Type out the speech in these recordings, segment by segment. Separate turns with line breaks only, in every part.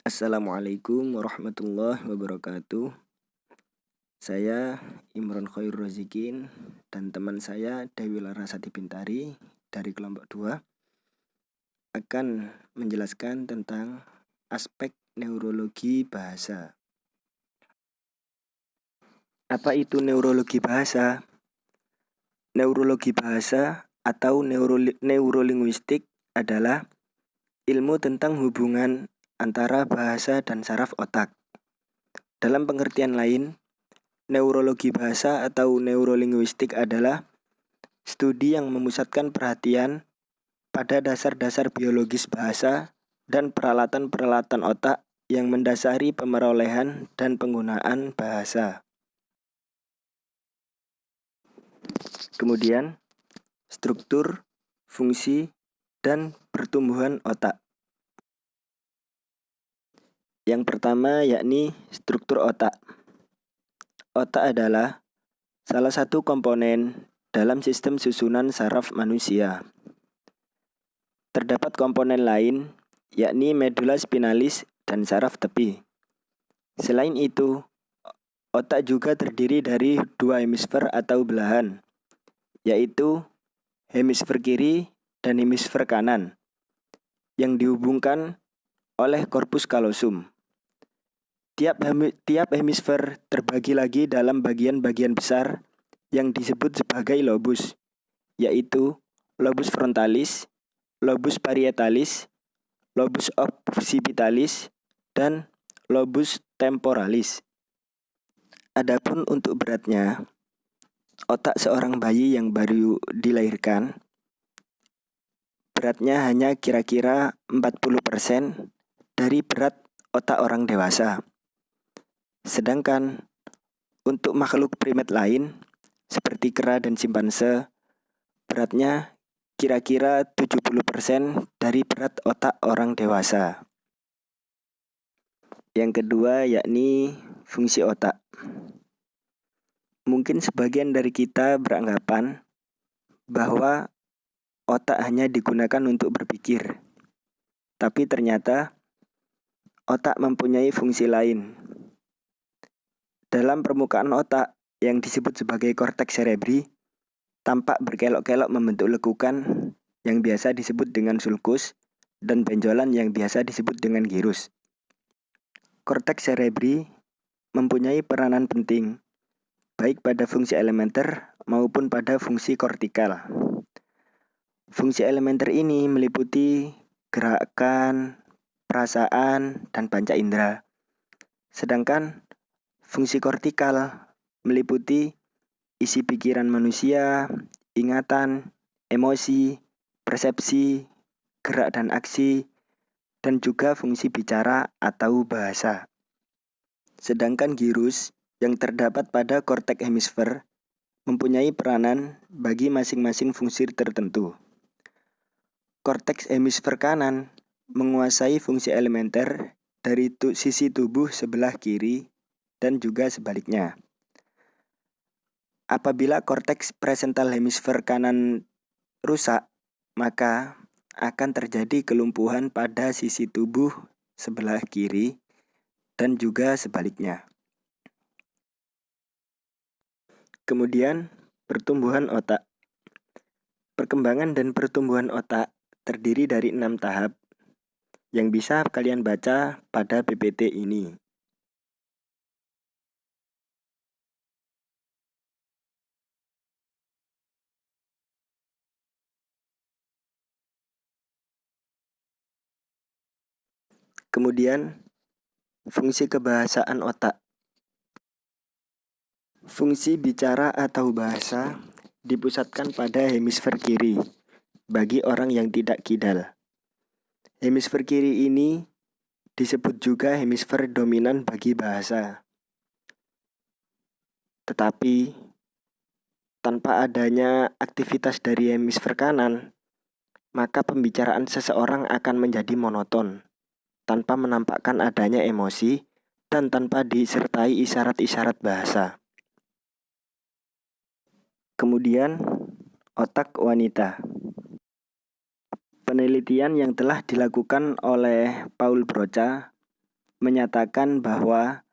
Assalamualaikum warahmatullahi wabarakatuh. Saya Imron Khairul Rozikin dan teman saya Dewi Larasati Bintari dari kelompok 2 akan menjelaskan tentang aspek neurologi bahasa. Apa itu neurologi bahasa? Neurologi bahasa atau neurolinguistik adalah ilmu tentang hubungan antara bahasa dan saraf otak. Dalam pengertian lain, neurologi bahasa atau neurolinguistik adalah studi yang memusatkan perhatian pada dasar-dasar biologis bahasa dan peralatan-peralatan otak yang mendasari pemerolehan dan penggunaan bahasa. Kemudian, struktur, fungsi, dan pertumbuhan otak. Yang pertama yakni struktur otak. Otak adalah salah satu komponen dalam sistem susunan saraf manusia. Terdapat komponen lain, yakni medula spinalis dan saraf tepi. Selain itu, otak juga terdiri dari 2 hemisfer atau belahan, yaitu hemisfer kiri dan hemisfer kanan, yang dihubungkan oleh korpus kalosum. Tiap hemisfer terbagi lagi dalam bagian-bagian besar yang disebut sebagai lobus, yaitu lobus frontalis, lobus parietalis, lobus occipitalis, dan lobus temporalis. Adapun untuk beratnya, otak seorang bayi yang baru dilahirkan, beratnya hanya kira-kira 40% dari berat otak orang dewasa. Sedangkan untuk makhluk primat lain, seperti kera dan simpanse, beratnya kira-kira 70% dari berat otak orang dewasa. Yang kedua yakni fungsi otak. Mungkin sebagian dari kita beranggapan bahwa otak hanya digunakan untuk berpikir. Tapi ternyata otak mempunyai fungsi lain. Dalam permukaan otak yang disebut sebagai korteks cerebri, tampak berkelok-kelok membentuk lekukan yang biasa disebut dengan sulcus dan benjolan yang biasa disebut dengan gyrus. Korteks cerebri mempunyai peranan penting, baik pada fungsi elementer maupun pada fungsi kortikal. Fungsi elementer ini meliputi gerakan, perasaan, dan panca indera. Sedangkan fungsi kortikal meliputi isi pikiran manusia, ingatan, emosi, persepsi, gerak dan aksi, dan juga fungsi bicara atau bahasa. Sedangkan gyrus yang terdapat pada korteks hemisfer mempunyai peranan bagi masing-masing fungsi tertentu. Korteks hemisfer kanan menguasai fungsi elementer dari sisi tubuh sebelah kiri dan juga sebaliknya. Apabila korteks presental hemisfer kanan rusak, maka akan terjadi kelumpuhan pada sisi tubuh sebelah kiri dan juga sebaliknya. Kemudian, pertumbuhan otak. Perkembangan dan pertumbuhan otak terdiri dari 6 tahap yang bisa kalian baca pada PPT ini. Kemudian, fungsi kebahasaan otak. Fungsi bicara atau bahasa dipusatkan pada hemisfer kiri bagi orang yang tidak kidal. Hemisfer kiri ini disebut juga hemisfer dominan bagi bahasa. Tetapi, tanpa adanya aktivitas dari hemisfer kanan, maka pembicaraan seseorang akan menjadi monoton, tanpa menampakkan adanya emosi dan tanpa disertai isyarat-isyarat bahasa. Kemudian, otak wanita. Penelitian yang telah dilakukan oleh Paul Broca menyatakan bahwa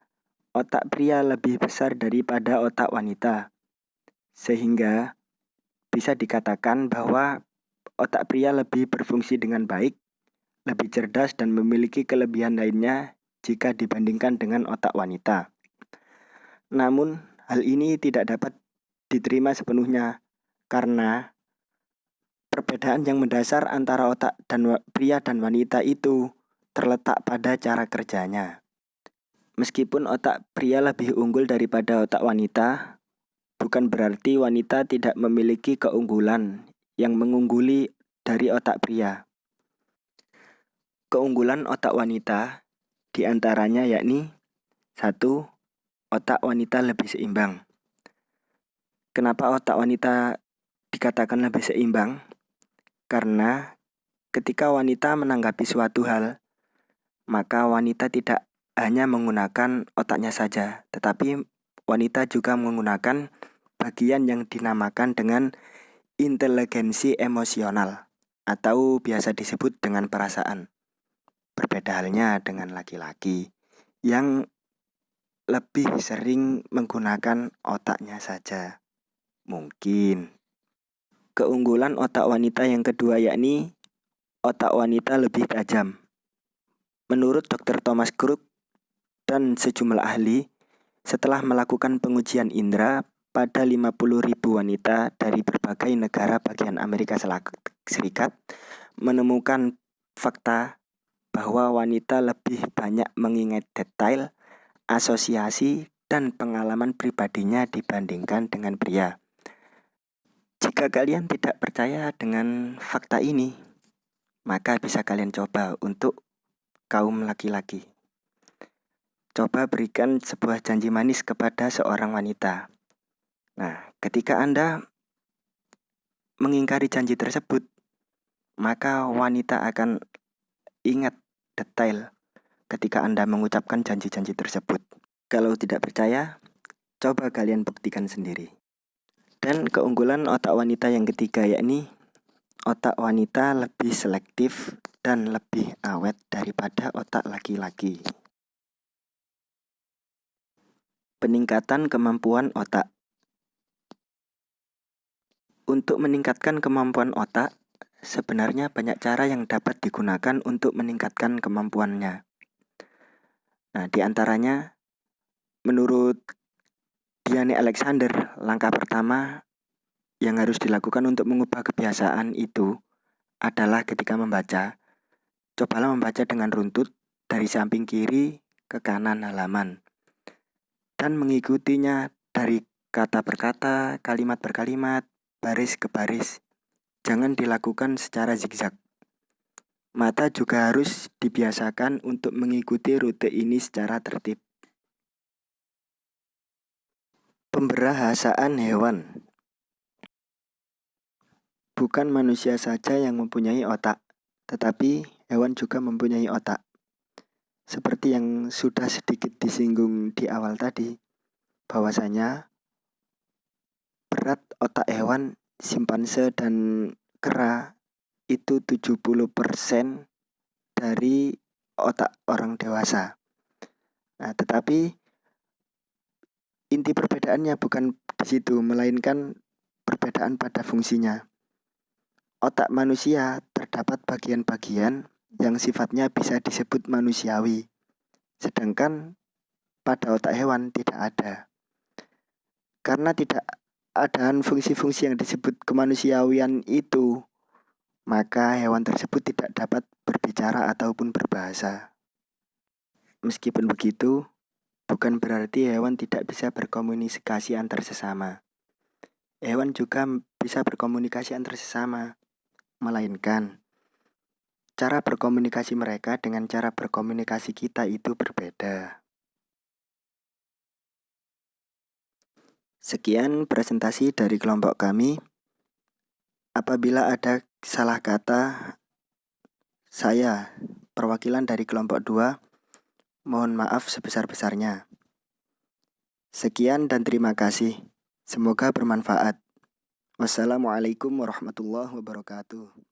otak pria lebih besar daripada otak wanita, sehingga bisa dikatakan bahwa otak pria lebih berfungsi dengan baik, lebih cerdas dan memiliki kelebihan lainnya jika dibandingkan dengan otak wanita. Namun, hal ini tidak dapat diterima sepenuhnya karena perbedaan yang mendasar antara otak pria dan wanita itu terletak pada cara kerjanya. Meskipun otak pria lebih unggul daripada otak wanita, bukan berarti wanita tidak memiliki keunggulan yang mengungguli dari otak pria. Keunggulan otak wanita diantaranya yakni 1. Otak wanita lebih seimbang. Kenapa otak wanita dikatakan lebih seimbang? Karena ketika wanita menanggapi suatu hal, maka wanita tidak hanya menggunakan otaknya saja, tetapi wanita juga menggunakan bagian yang dinamakan dengan inteligensi emosional atau biasa disebut dengan perasaan. Berbeda halnya dengan laki-laki yang lebih sering menggunakan otaknya saja. Mungkin keunggulan otak wanita yang kedua yakni otak wanita lebih tajam. Menurut Dr. Thomas Crook dan sejumlah ahli, setelah melakukan pengujian indera pada 50.000 wanita dari berbagai negara bagian Amerika Serikat, menemukan fakta bahwa wanita lebih banyak mengingat detail, asosiasi, dan pengalaman pribadinya dibandingkan dengan pria. Jika kalian tidak percaya dengan fakta ini, maka bisa kalian coba untuk kaum laki-laki. Coba berikan sebuah janji manis kepada seorang wanita. Nah, ketika Anda mengingkari janji tersebut, maka wanita akan ingat detail ketika Anda mengucapkan janji-janji tersebut. Kalau tidak percaya, coba kalian buktikan sendiri. Dan keunggulan otak wanita yang ketiga yakni otak wanita lebih selektif dan lebih awet daripada otak laki-laki. Peningkatan kemampuan otak. Untuk meningkatkan kemampuan otak, sebenarnya banyak cara yang dapat digunakan untuk meningkatkan kemampuannya. Nah, di antaranya, menurut Diane Alexander, langkah pertama yang harus dilakukan untuk mengubah kebiasaan itu adalah ketika membaca. Cobalah membaca dengan runtut dari samping kiri ke kanan halaman dan mengikutinya dari kata per kata, kalimat per kalimat, baris ke baris. Jangan dilakukan secara zigzag. Mata juga harus dibiasakan untuk mengikuti rute ini secara tertib. Pemberahasaan hewan. Bukan manusia saja yang mempunyai otak, tetapi hewan juga mempunyai otak. Seperti yang sudah sedikit disinggung di awal tadi, bahwasanya berat otak hewan, simpanse dan kera itu 70% dari otak orang dewasa. Nah, tetapi inti perbedaannya bukan di situ, melainkan perbedaan pada fungsinya. Otak manusia terdapat bagian-bagian yang sifatnya bisa disebut manusiawi, sedangkan pada otak hewan tidak ada. Karena tidak ada fungsi-fungsi yang disebut kemanusiawian itu, maka hewan tersebut tidak dapat berbicara ataupun berbahasa. Meskipun begitu, bukan berarti hewan tidak bisa berkomunikasi antar sesama. Hewan juga bisa berkomunikasi antar sesama, melainkan cara berkomunikasi mereka dengan cara berkomunikasi kita itu berbeda. Sekian presentasi dari kelompok kami. Apabila ada salah kata, saya, perwakilan dari kelompok 2, mohon maaf sebesar-besarnya. Sekian dan terima kasih. Semoga bermanfaat. Wassalamualaikum warahmatullahi wabarakatuh.